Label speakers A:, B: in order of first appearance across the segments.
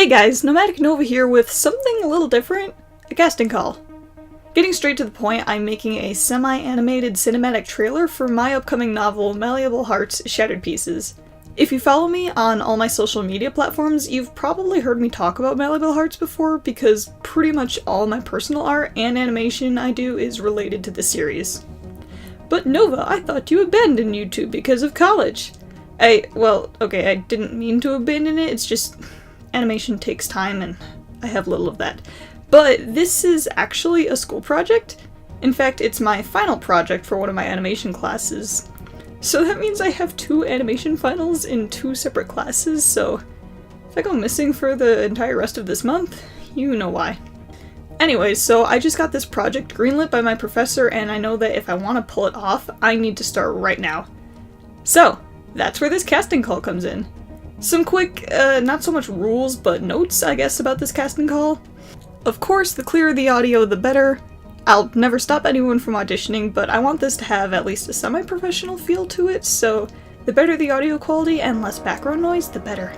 A: Hey guys, Nomadic Nova here with something a little different, a casting call. Getting straight to the point, I'm making a semi-animated cinematic trailer for my upcoming novel, Malleable Hearts, Shattered Pieces. If you follow me on all my social media platforms, you've probably heard me talk about Malleable Hearts before because pretty much all my personal art and animation I do is related to the series. But Nova, I thought you abandoned YouTube because of college. I didn't mean to abandon it, it's just animation takes time and I have little of that. But this is actually a school project. In fact, it's my final project for one of my animation classes. So that means I have 2 animation finals in 2 separate classes, so if I go missing for the entire rest of this month, you know why. Anyways, so I just got this project greenlit by my professor and I know that if I want to pull it off, I need to start right now. So, that's where this casting call comes in. Some quick, not so much rules, but notes, I guess, about this casting call. Of course, the clearer the audio, the better. I'll never stop anyone from auditioning, but I want this to have at least a semi-professional feel to it, so the better the audio quality and less background noise, the better.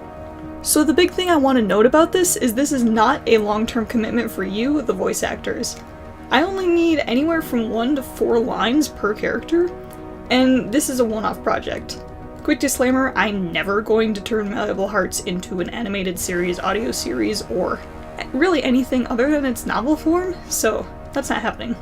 A: So the big thing I want to note about this is not a long-term commitment for you, the voice actors. I only need anywhere from 1 to 4 lines per character, and this is a one-off project. Quick disclaimer, I'm never going to turn Malleable Hearts into an animated series, audio series, or really anything other than its novel form, so that's not happening.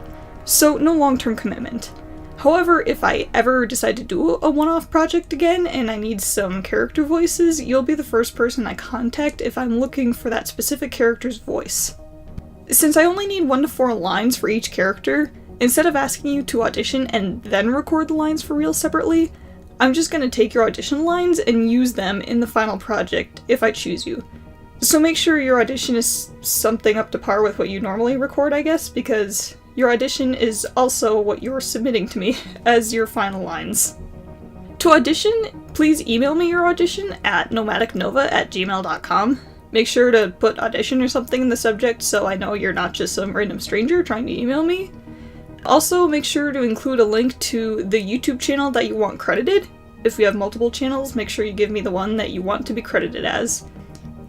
A: So no long-term commitment. However, if I ever decide to do a one-off project again and I need some character voices, you'll be the first person I contact if I'm looking for that specific character's voice. Since I only need 1 to 4 lines for each character, instead of asking you to audition and then record the lines for real separately, I'm just going to take your audition lines and use them in the final project if I choose you. So make sure your audition is something up to par with what you normally record, I guess, because your audition is also what you're submitting to me as your final lines. To audition, please email me your audition at nomadicnova@gmail.com. Make sure to put audition or something in the subject so I know you're not just some random stranger trying to email me. Also, make sure to include a link to the YouTube channel that you want credited. If you have multiple channels, make sure you give me the one that you want to be credited as.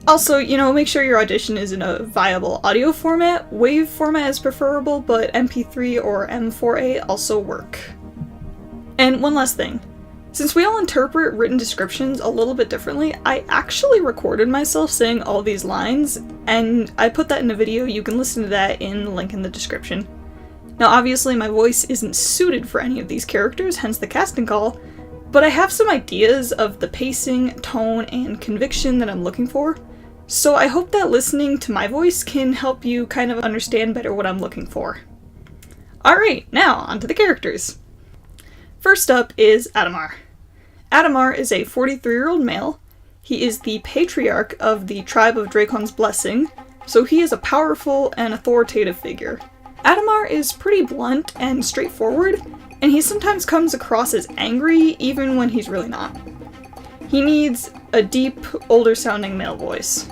A: Also, make sure your audition is in a viable audio format. WAV format is preferable, but MP3 or M4A also work. And one last thing. Since we all interpret written descriptions a little bit differently, I actually recorded myself saying all these lines, and I put that in a video. You can listen to that in the link in the description. Now obviously my voice isn't suited for any of these characters, hence the casting call, but I have some ideas of the pacing, tone, and conviction that I'm looking for, so I hope that listening to my voice can help you kind of understand better what I'm looking for. Alright, now onto the characters. First up is Adamar. Adamar is a 43-year-old male. He is the patriarch of the tribe of Dracon's Blessing, so he is a powerful and authoritative figure. Adamar is pretty blunt and straightforward, and he sometimes comes across as angry even when he's really not. He needs a deep, older-sounding male voice.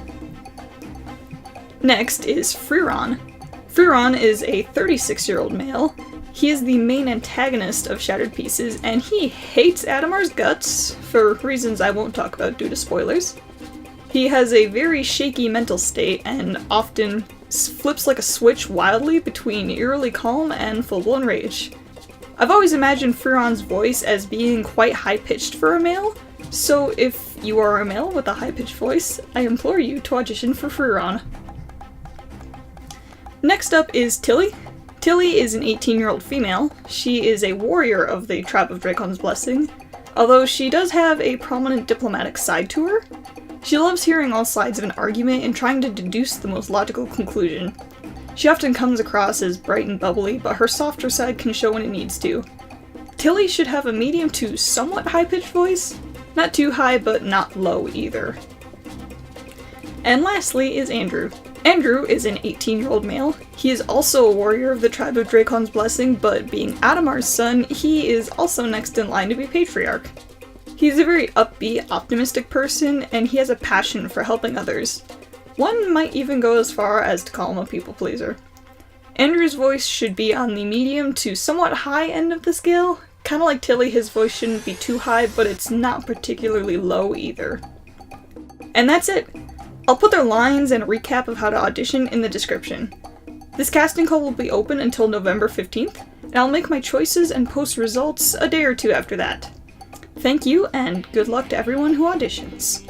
A: Next is Friron. Friron is a 36-year-old male. He is the main antagonist of Shattered Pieces, and he hates Adamar's guts, for reasons I won't talk about due to spoilers. He has a very shaky mental state and often flips like a switch wildly between eerily calm and full-blown rage. I've always imagined Friron's voice as being quite high-pitched for a male, so if you are a male with a high-pitched voice, I implore you to audition for Friron. Next up is Tilly. Tilly is an 18-year-old female. She is a warrior of the tribe of Dracon's Blessing, although she does have a prominent diplomatic side to her. She loves hearing all sides of an argument and trying to deduce the most logical conclusion. She often comes across as bright and bubbly, but her softer side can show when it needs to. Tilly should have a medium to somewhat high-pitched voice, not too high but not low either. And lastly is Andrew. Andrew is an 18-year-old male. He is also a warrior of the tribe of Dracon's Blessing, but being Adamar's son, he is also next in line to be patriarch. He's a very upbeat, optimistic person, and he has a passion for helping others. One might even go as far as to call him a people pleaser. Andrew's voice should be on the medium to somewhat high end of the scale. Kinda like Tilly, his voice shouldn't be too high, but it's not particularly low either. And that's it! I'll put their lines and a recap of how to audition in the description. This casting call will be open until November 15th, and I'll make my choices and post results a day or two after that. Thank you, and good luck to everyone who auditions.